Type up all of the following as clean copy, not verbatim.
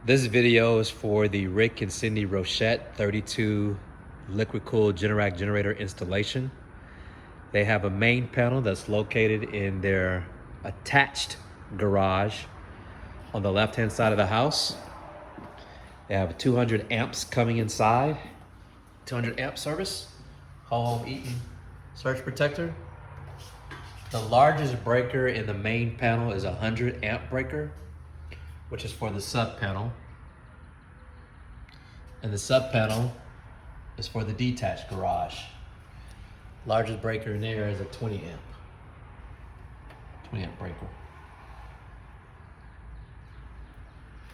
This video is for the Rick and Cindy Rochette 32 liquid cooled Generac generator installation. They have a main panel that's located in their attached garage on the left-hand side of the house. They have 200 amps coming inside, 200 amp service, home Eaton surge protector. The largest breaker in the main panel is a 100 amp breaker, which is for the sub panel. And the sub panel is for the detached garage. Largest breaker in there is a 20 amp breaker.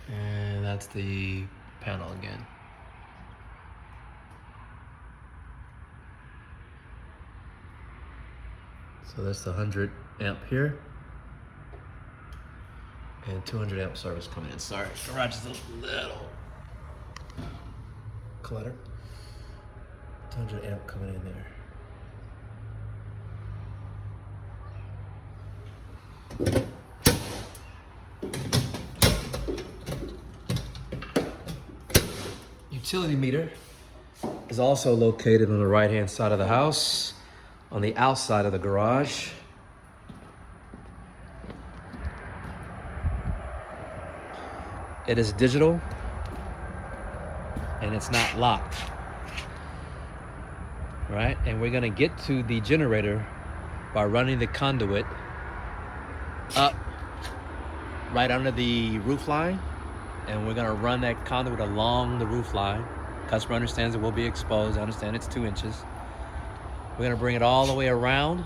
And that's the panel again. So that's the 100 amp here. And 200 amp service coming in. Sorry, garage is a little cluttered. 200 amp coming in there. Utility meter is also located on the right-hand side of the house, on the outside of the garage. It is digital and it's not locked. Right? And we're gonna get to the generator by running the conduit up right under the roof line. And we're gonna run that conduit along the roof line. Customer understands it will be exposed. I understand it's 2 inches. We're gonna bring it all the way around.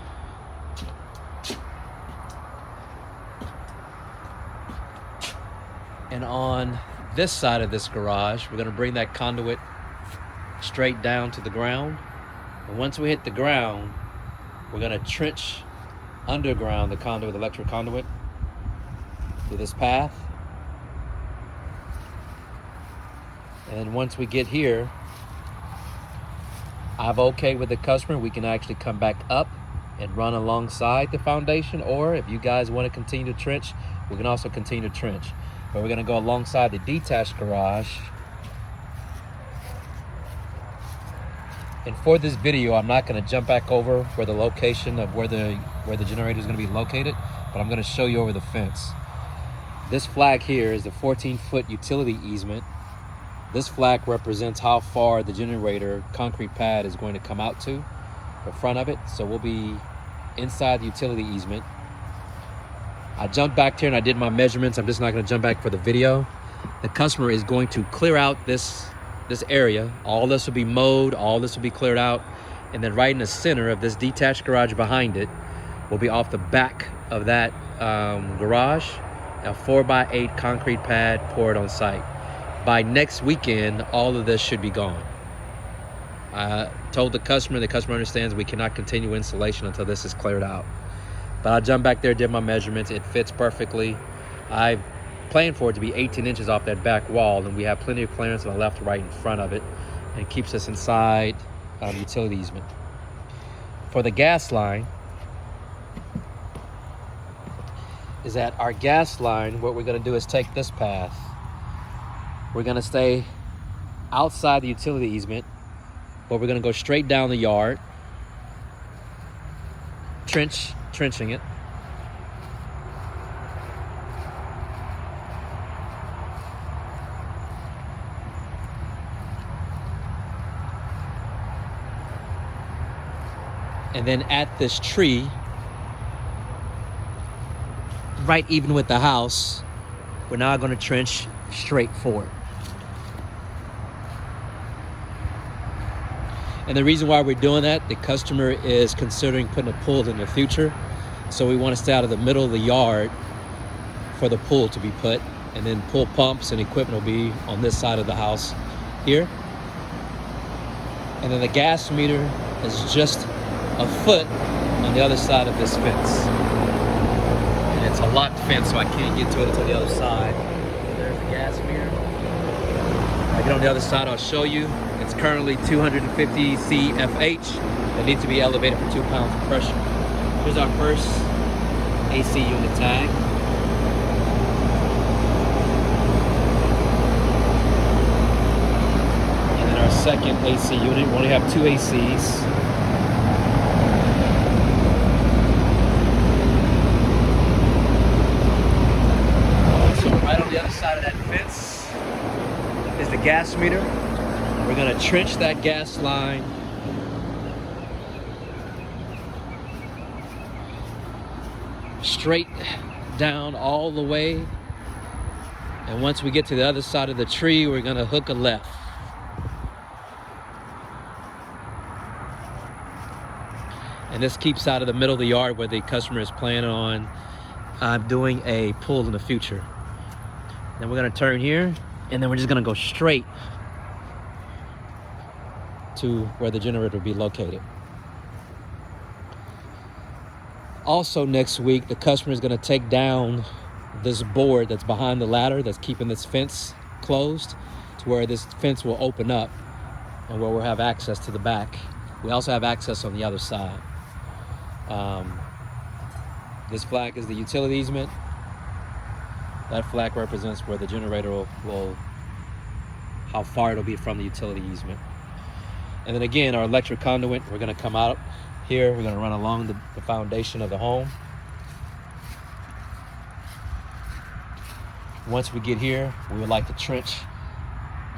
And on this side of this garage, we're gonna bring that conduit straight down to the ground. And once we hit the ground, we're gonna trench underground the conduit, electric conduit, through this path. And once we get here, I've okayed with the customer, we can actually come back up and run alongside the foundation, or if you guys want to continue to trench, we can also continue to trench. But we're gonna go alongside the detached garage. And for this video, I'm not gonna jump back over where the location of where the generator is gonna be located, but I'm gonna show you over the fence. This flag here is the 14-foot utility easement. This flag represents how far the generator concrete pad is going to come out to, the front of it. So we'll be inside the utility easement. I jumped back here and I did my measurements. I'm just not gonna jump back for the video. The customer is going to clear out this area. All this will be mowed, all this will be cleared out. And then right in the center of this detached garage behind it will be off the back of that garage, a 4x8 concrete pad poured on site. By next weekend, all of this should be gone. I told the customer understands we cannot continue installation until this is cleared out. But I jumped back there, did my measurements. It fits perfectly. I planned for it to be 18 inches off that back wall, and we have plenty of clearance on the left, right, in front of it, and it keeps us inside the utility easement. For the gas line, is that our gas line, what we're gonna do is take this path. We're gonna stay outside the utility easement, but we're gonna go straight down the yard, trenching it. And then at this tree, right even with the house, we're now gonna trench straight forward. And the reason why we're doing that, the customer is considering putting a pool in the future. So we want to stay out of the middle of the yard for the pool to be put. And then pool pumps and equipment will be on this side of the house here. And then the gas meter is just a foot on the other side of this fence. And it's a locked fence, so I can't get to it until the other side. There's the gas meter. I get on the other side, I'll show you. It's currently 250 CFH. That needs to be elevated for 2 pounds of pressure. Here's our first AC unit tag. second AC unit. We only have 2 ACs. So right on the other side of that fence is the gas meter. We're gonna trench that gas line straight down all the way. And once we get to the other side of the tree, we're gonna hook a left. And this keeps out of the middle of the yard where the customer is planning on doing a pull in the future. Then we're gonna turn here, and then we're just gonna go straight to where the generator will be located. Also next week, the customer is gonna take down this board that's behind the ladder that's keeping this fence closed to where this fence will open up and where we'll have access to the back. We also have access on the other side. This flag is the utility easement. That flag represents where the generator will how far it'll be from the utility easement. And then again, our electric conduit, we're gonna come out here, we're gonna run along the foundation of the home. Once we get here, we would like to trench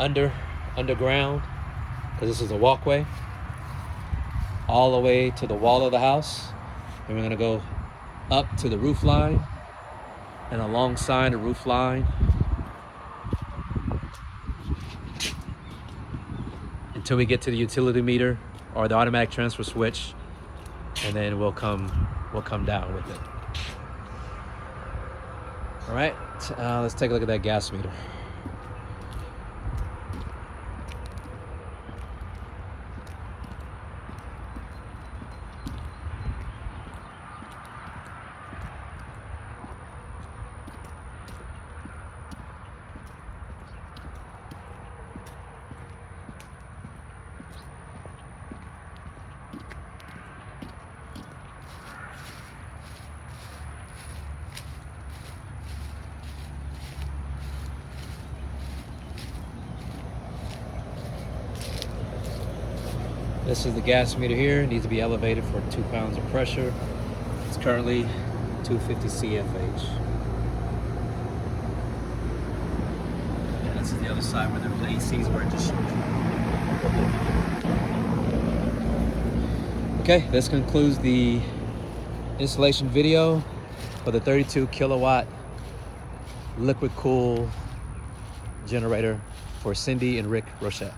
underground, because this is a walkway, all the way to the wall of the house. And we're gonna go up to the roof line and alongside the roof line until we get to the utility meter or the automatic transfer switch, and then we'll come down with it. All right, let's take a look at that gas meter. This is the gas meter here. It needs to be elevated for 2 pounds of pressure. It's currently 250 CFH. And this is the other side where the ACs were just. Okay, this concludes the installation video for the 32 kilowatt liquid cool generator for Cindy and Rick Rochette.